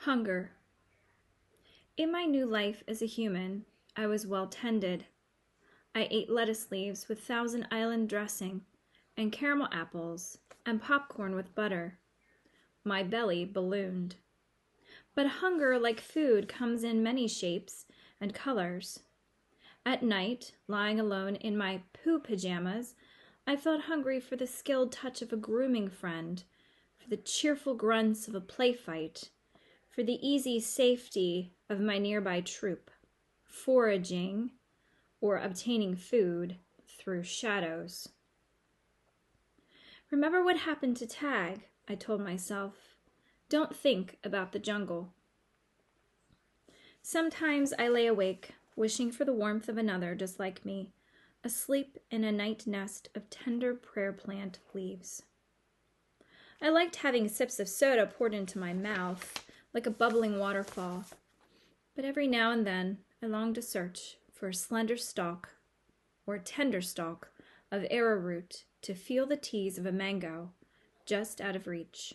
Hunger. In my new life as a human, I was well tended. I ate lettuce leaves with Thousand Island dressing, and caramel apples, and popcorn with butter. My belly ballooned. But hunger, like food, comes in many shapes and colors. At night, lying alone in my poo pajamas, I felt hungry for the skilled touch of a grooming friend, for the cheerful grunts of a play fight, for the easy safety of my nearby troop, foraging or obtaining food through shadows. Remember what happened to Tag, I told myself. Don't think about the jungle. Sometimes I lay awake, wishing for the warmth of another just like me, asleep in a night nest of tender prayer plant leaves. I liked having sips of soda poured into my mouth, like a bubbling waterfall. But every now and then, I longed to search for a slender stalk or a tender stalk of arrowroot to feel the tease of a mango just out of reach.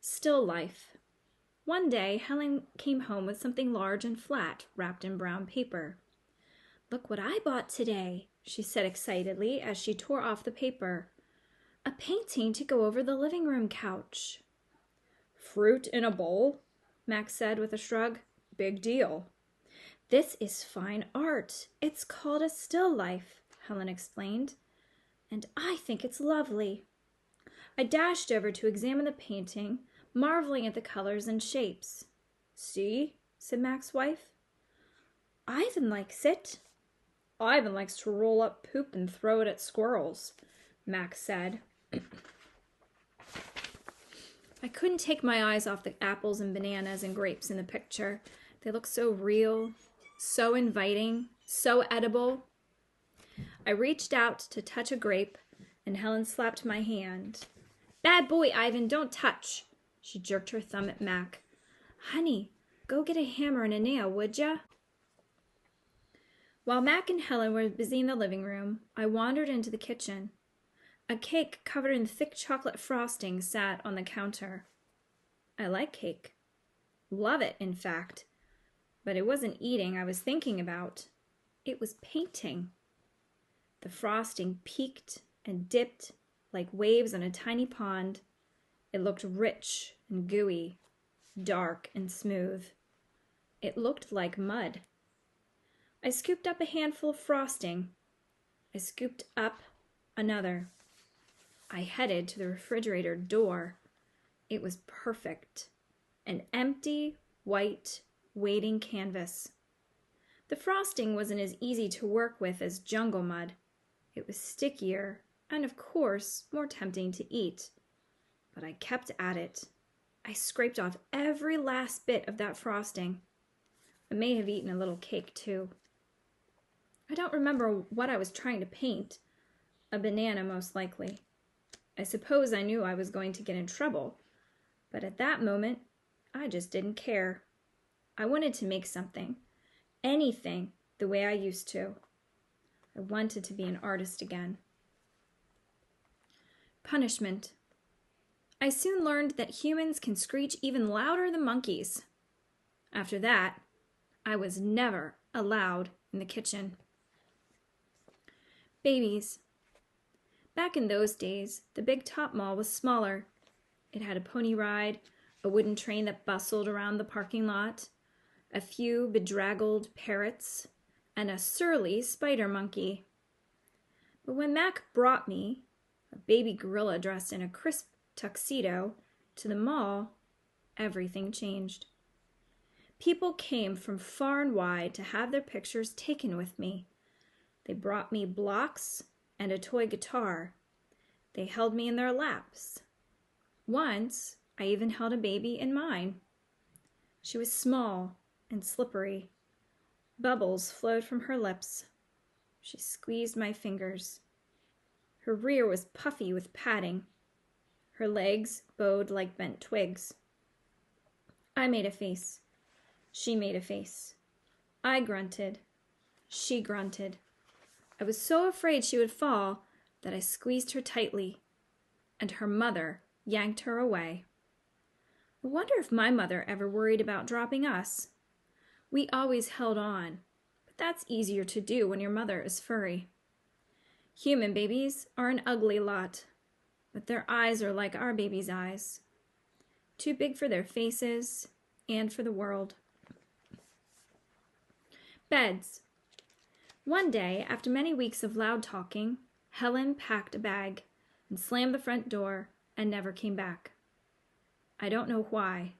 Still life. One day, Helen came home with something large and flat wrapped in brown paper. "Look what I bought today," she said excitedly as she tore off the paper. "A painting to go over the living room couch." "Fruit in a bowl?" Max said with a shrug. "Big deal." "This is fine art. It's called a still life," Helen explained. "And I think it's lovely." I dashed over to examine the painting, marveling at the colors and shapes. "See?" said Max's wife. "Ivan likes it." "Ivan likes to roll up poop and throw it at squirrels," Max said. I couldn't take my eyes off the apples and bananas and grapes in the picture. They looked so real, so inviting, so edible. I reached out to touch a grape, and Helen slapped my hand. "Bad boy, Ivan, don't touch." She jerked her thumb at Mac. "Honey, go get a hammer and a nail, would ya?" While Mac and Helen were busy in the living room, I wandered into the kitchen. A cake covered in thick chocolate frosting sat on the counter. I like cake. Love it, in fact. But it wasn't eating I was thinking about. It was painting. The frosting peaked and dipped like waves on a tiny pond. It looked rich and gooey, dark and smooth. It looked like mud. I scooped up a handful of frosting. I scooped up another. I headed to the refrigerator door. It was perfect. An empty, white, waiting canvas. The frosting wasn't as easy to work with as jungle mud. It was stickier and, of course, more tempting to eat. But I kept at it. I scraped off every last bit of that frosting. I may have eaten a little cake, too. I don't remember what I was trying to paint. A banana, most likely. I suppose I knew I was going to get in trouble, but at that moment, I just didn't care. I wanted to make something, anything, the way I used to. I wanted to be an artist again. Punishment. I soon learned that humans can screech even louder than monkeys. After that, I was never allowed in the kitchen. Babies. Back in those days, the Big Top Mall was smaller. It had a pony ride, a wooden train that bustled around the parking lot, a few bedraggled parrots, and a surly spider monkey. But when Mac brought me, a baby gorilla dressed in a crisp tuxedo, to the mall, everything changed. People came from far and wide to have their pictures taken with me. They brought me blocks and a toy guitar. They held me in their laps. Once, I even held a baby in mine. She was small and slippery. Bubbles flowed from her lips. She squeezed my fingers. Her rear was puffy with padding. Her legs bowed like bent twigs. I made a face. She made a face. I grunted. She grunted. I was so afraid she would fall that I squeezed her tightly, and her mother yanked her away. I wonder if my mother ever worried about dropping us. We always held on, but that's easier to do when your mother is furry. Human babies are an ugly lot, but their eyes are like our babies' eyes. Too big for their faces and for the world. Beds. One day, after many weeks of loud talking, Helen packed a bag and slammed the front door and never came back. I don't know why.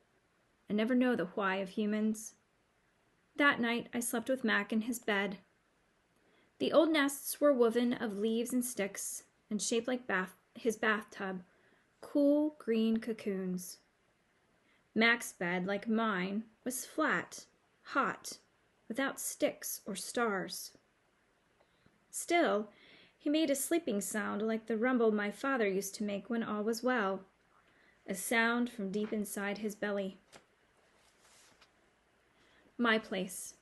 I never know the why of humans. That night, I slept with Mac in his bed. The old nests were woven of leaves and sticks and shaped like his bathtub, cool green cocoons. Mac's bed, like mine, was flat, hot, without sticks or stars. Still, he made a sleeping sound like the rumble my father used to make when all was well, a sound from deep inside his belly. My place.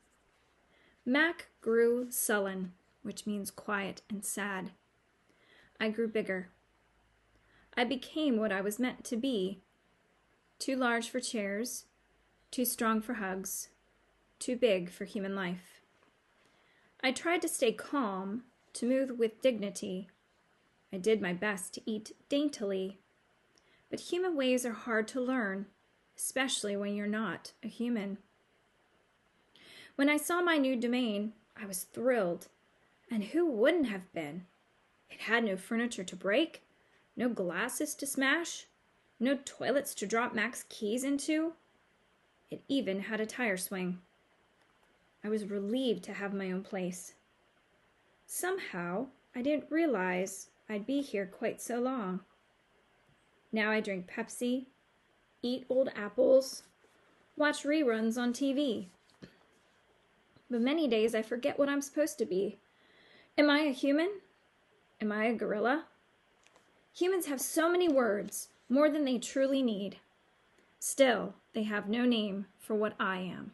Mac grew sullen, which means quiet and sad. I grew bigger. I became what I was meant to be. Too large for chairs, too strong for hugs, too big for human life. I tried to stay calm, to move with dignity. I did my best to eat daintily. But human ways are hard to learn, especially when you're not a human. When I saw my new domain, I was thrilled. And who wouldn't have been? It had no furniture to break, no glasses to smash, no toilets to drop Mac's keys into. It even had a tire swing. I was relieved to have my own place. Somehow, I didn't realize I'd be here quite so long. Now I drink Pepsi, eat old apples, watch reruns on TV. But many days I forget what I'm supposed to be. Am I a human? Am I a gorilla? Humans have so many words, more than they truly need. Still, they have no name for what I am.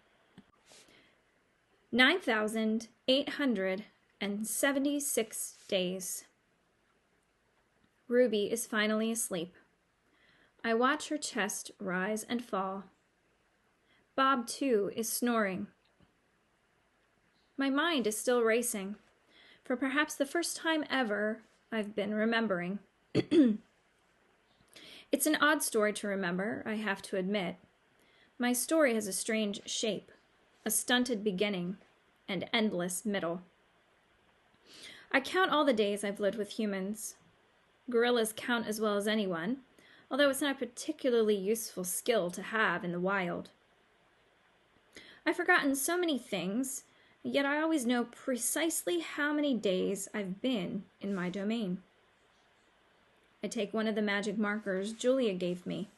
9,876 days. Ruby is finally asleep. I watch her chest rise and fall. Bob, too, is snoring. My mind is still racing. For perhaps the first time ever, I've been remembering. It's an odd story to remember, I have to admit. My story has a strange shape, a stunted beginning, and endless middle. I count all the days I've lived with humans. Gorillas count as well as anyone, although it's not a particularly useful skill to have in the wild. I've forgotten so many things, yet I always know precisely how many days I've been in my domain. I take one of the magic markers Julia gave me.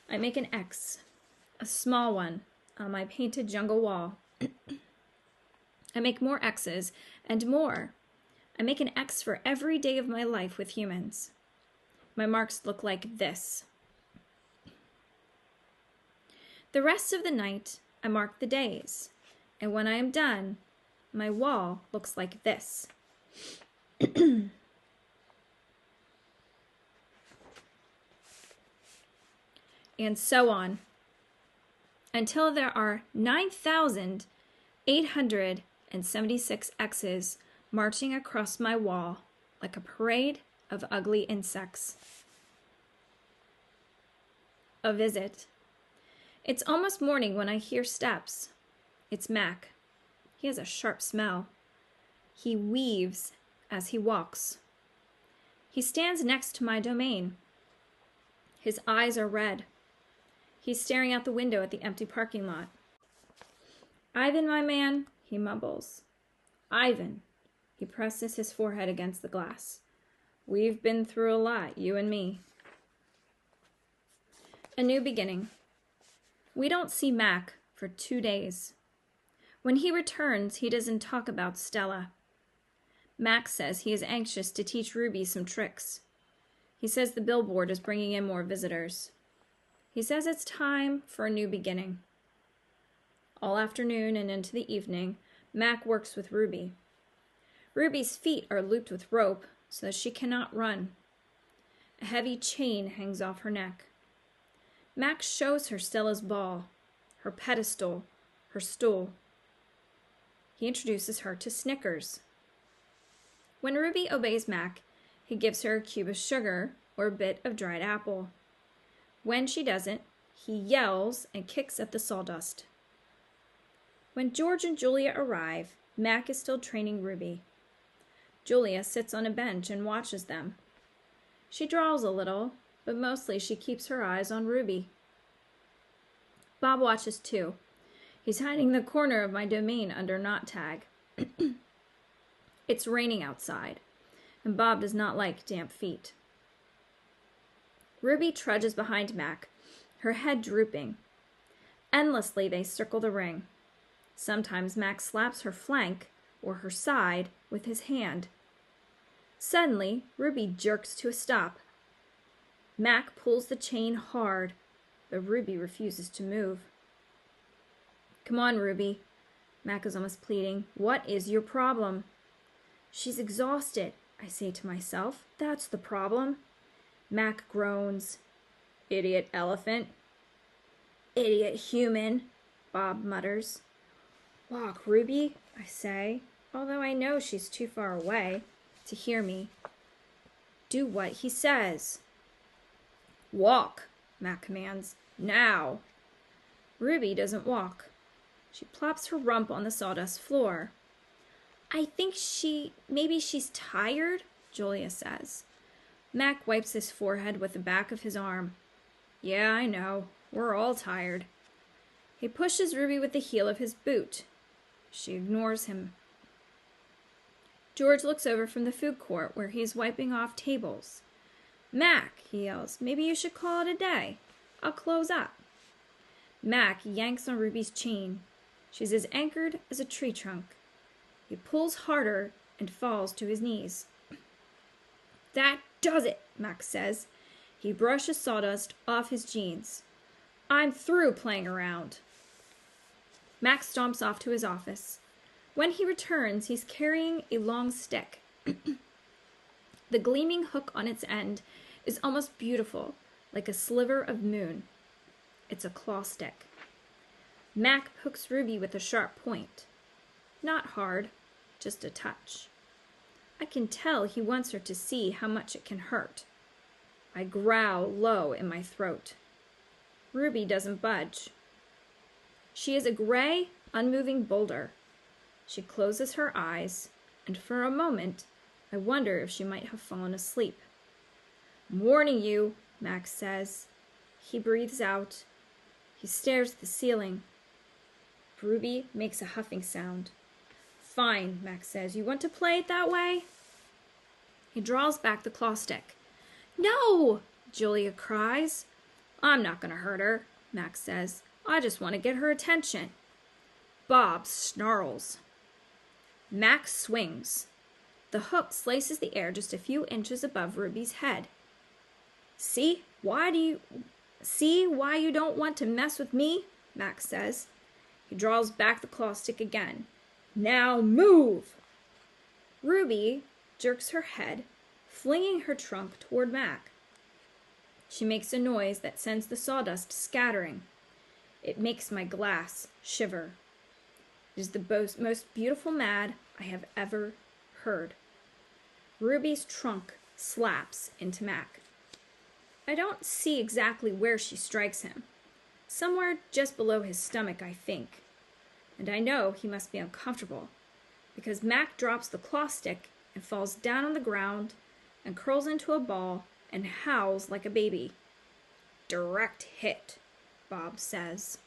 I make an X, a small one, on my painted jungle wall. I make more X's and more. I make an X for every day of my life with humans. My marks look like this. The rest of the night, I mark the days, and when I am done, my wall looks like this. And so on, until there are 9,876 X's marching across my wall like a parade of ugly insects. A visit. It's almost morning when I hear steps. It's Mac. He has a sharp smell. He weaves as he walks. He stands next to my domain. His eyes are red. He's staring out the window at the empty parking lot. "Ivan, my man," he mumbles. "Ivan." He presses his forehead against the glass. "We've been through a lot, you and me." A new beginning. We don't see Mac for 2 days. When he returns, he doesn't talk about Stella. Mac says he is anxious to teach Ruby some tricks. He says the billboard is bringing in more visitors. He says it's time for a new beginning. All afternoon and into the evening, Mac works with Ruby. Ruby's feet are looped with rope so that she cannot run. A heavy chain hangs off her neck. Mac shows her Stella's ball, her pedestal, her stool. He introduces her to Snickers. When Ruby obeys Mac, he gives her a cube of sugar or a bit of dried apple. When she doesn't, he yells and kicks at the sawdust. When George and Julia arrive, Mac is still training Ruby. Julia sits on a bench and watches them. She draws a little, but mostly she keeps her eyes on Ruby. Bob watches too. He's hiding the corner of my domain under knot tag. It's raining outside, and Bob does not like damp feet. Ruby trudges behind Mac, her head drooping. Endlessly they circle the ring. Sometimes Mac slaps her flank or her side with his hand. Suddenly, Ruby jerks to a stop. Mac pulls the chain hard, but Ruby refuses to move. Come on, Ruby. Mac is almost pleading. What is your problem? She's exhausted, I say to myself. That's the problem. Mac groans. Idiot elephant. Idiot human, Bob mutters. Walk, Ruby, I say, although I know she's too far away to hear me. Do what he says. Walk, Mac commands. Now. Ruby doesn't walk. She plops her rump on the sawdust floor. I think maybe she's tired, Julia says. Mac wipes his forehead with the back of his arm. Yeah, I know. We're all tired. He pushes Ruby with the heel of his boot. She ignores him. George looks over from the food court where he is wiping off tables. Mac, he yells, maybe you should call it a day. I'll close up. Mac yanks on Ruby's chain. She's as anchored as a tree trunk. He pulls harder and falls to his knees. That does it, Mac says. He brushes sawdust off his jeans. I'm through playing around. Mac stomps off to his office. When he returns, he's carrying a long stick. The gleaming hook on its end is almost beautiful, like a sliver of moon. It's a claw stick. Mac pokes Ruby with a sharp point. Not hard, just a touch. I can tell he wants her to see how much it can hurt. I growl low in my throat. Ruby doesn't budge. She is a gray, unmoving boulder. She closes her eyes, and for a moment, I wonder if she might have fallen asleep. I'm warning you, Max says. He breathes out. He stares at the ceiling. Ruby makes a huffing sound. Fine, Max says. You want to play it that way? He draws back the claw stick. No, Julia cries. I'm not going to hurt her, Max says. I just want to get her attention. Bob snarls. Max swings. The hook slices the air just a few inches above Ruby's head. See why you don't want to mess with me? Max says. He draws back the claw stick again. Now move! Ruby jerks her head, flinging her trunk toward Mac. She makes a noise that sends the sawdust scattering. It makes my glass shiver. It is the most beautiful mad I have ever heard. Ruby's trunk slaps into Mac. I don't see exactly where she strikes him. Somewhere just below his stomach, I think. And I know he must be uncomfortable, because Mac drops the claw stick and falls down on the ground and curls into a ball and howls like a baby. Direct hit, Bob says.